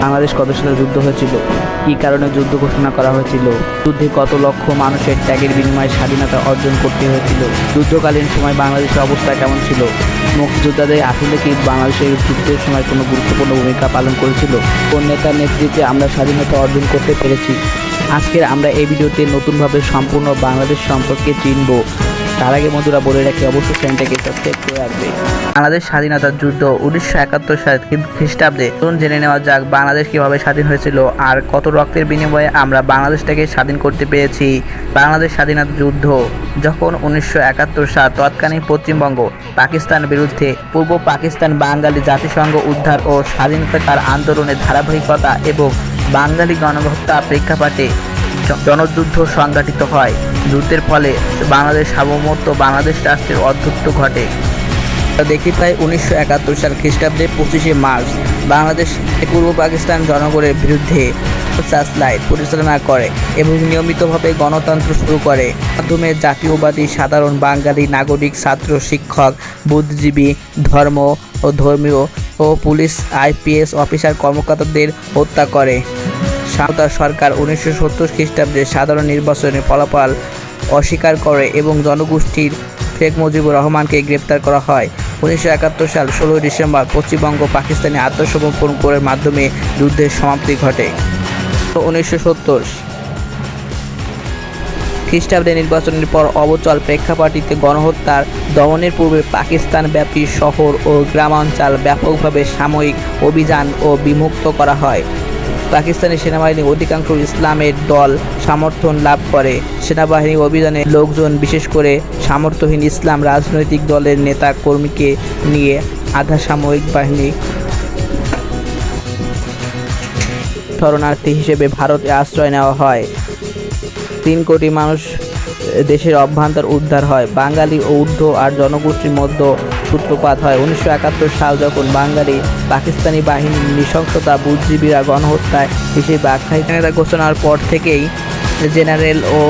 বাংলাদেশ কত সালে যুদ্ধ হয়েছিল, কী কারণে যুদ্ধ ঘোষণা করা হয়েছিল, যুদ্ধে কত লক্ষ মানুষের ত্যাগের বিনিময়ে স্বাধীনতা অর্জন করতে হয়েছিল, যুদ্ধকালীন সময় বাংলাদেশের অবস্থা কেমন ছিল, মুক্তিযোদ্ধাদের আসলে কি বাংলাদেশের যুদ্ধের সময় কোনো গুরুত্বপূর্ণ ভূমিকা পালন করেছিল, কোন নেতার নেতৃত্বে আমরা স্বাধীনতা অর্জন করতে পেরেছি। আজকের আমরা এই ভিডিওতে নতুনভাবে সম্পূর্ণ বাংলাদেশ সম্পর্কে চিনব। তার আগে বন্ধুরা বলে রাখি, অবশ্যই চ্যানেলটাকে সাবস্ক্রাইব করে রাখবে। বাংলাদেশ স্বাধীনতার যুদ্ধ 1971 সালে খ্রিস্টাব্দে। চলুন জেনে নেওয়া যাক বাংলাদেশ কিভাবে স্বাধীন হয়েছিল আর কত রক্তের বিনিময়ে আমরা বাংলাদেশটাকে স্বাধীন করতে পেরেছি। বাংলাদেশ স্বাধীনতা যুদ্ধ যখন 1971 সাল তৎকালীন পশ্চিমবঙ্গ পাকিস্তান বিরুদ্ধে পূর্ব পাকিস্তান বাঙালি জাতিসংঘ উদ্ধার ও স্বাধীনতার আন্দোলনের ধারাবাহিকতা এবং বাঙালি গণহত্যা প্রেক্ষাপটে জনযুদ্ধ সংঘটিত হয়। যুদ্ধের ফলে বাংলাদেশ সার্বভৌমত্ব বাংলাদেশ রাষ্ট্রের অস্তিত্ব ঘটে। দেখি প্রায় 1971 সাল খ্রিস্টাব্দে 25শে মার্চ বাংলাদেশ পূর্ব পাকিস্তান জনগণের বিরুদ্ধে সার্চলাইট পরিচালনা করে এবং নিয়মিতভাবে গণতন্ত্র শুরু করে। মাধ্যমে জাতীয়বাদী সাধারণ বাঙালি নাগরিক, ছাত্র, শিক্ষক, বুদ্ধিজীবী, ধর্ম ও ধর্মীয় ও পুলিশ, আইপিএস অফিসার কর্মকর্তাদের হত্যা করে। সাঁওতাল সরকার 1970 খ্রিস্টাব্দে সাধারণ নির্বাচনের ফলাফল অস্বীকার করে এবং জনগোষ্ঠীর শেখ মুজিবুর রহমানকে গ্রেপ্তার করা হয়। 1971 সাল 16 ডিসেম্বর পশ্চিমবঙ্গ পাকিস্তানে আত্মসমর্পণ করার মাধ্যমে যুদ্ধের সমাপ্তি ঘটে। 1970 খ্রিস্টাব্দে নির্বাচনের পর অবচল প্রেক্ষাপটে গণহত্যার দমনের পূর্বে পাকিস্তানব্যাপী শহর ও গ্রামাঞ্চল ব্যাপকভাবে সাময়িক অভিযান ও বিমুক্ত করা হয়। পাকিস্তানি সেনাবাহিনী অধিকাংশ ইসলামের দল সমর্থন লাভ করে। সেনাবাহিনী অভিযানে লোকজন, বিশেষ করে সামর্থ্যহীন ইসলাম রাজনৈতিক দলের নেতা কর্মীকে নিয়ে আধা সামরিক বাহিনী শরণার্থী হিসেবে ভারতে আশ্রয় নেওয়া হয়। 3 কোটি মানুষ দেশের অভ্যন্তর উদ্ধার হয়। বাঙালি ও উর্দু আর জনগোষ্ঠীর মধ্যে সূত্রপাত হয়। 1971 সাল যখন বাঙালি পাকিস্তানি বাহিনীর নৃশংসতা বুদ্ধিজীবীরা গণহত্যা হিসেবে আখ্যায়িত ঘোষণার পর থেকেই জেনারেল ও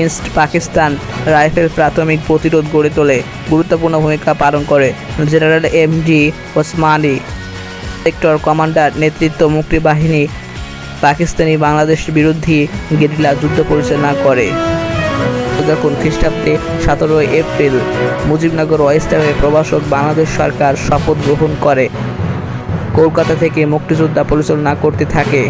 ইস্ট পাকিস্তান রাইফেল প্রাথমিক প্রতিরোধ গড়ে তোলে গুরুত্বপূর্ণ ভূমিকা পালন করে। General MD Osmani sector commander নেতৃত্ব মুক্তি বাহিনী পাকিস্তানি বাংলাদেশ বিরোধী গেরিলা যুদ্ধ পরিচালনা করে। যখন খ্রিস্টাব্দে 17 এপ্রিল মুজিবনগর ওয়েস্টার্নে প্রবাসক বাংলাদেশ সরকার শপথ গ্রহণ করে, কলকাতা থেকে মুক্তিযোদ্ধা পরিচালনা করতে থাকে।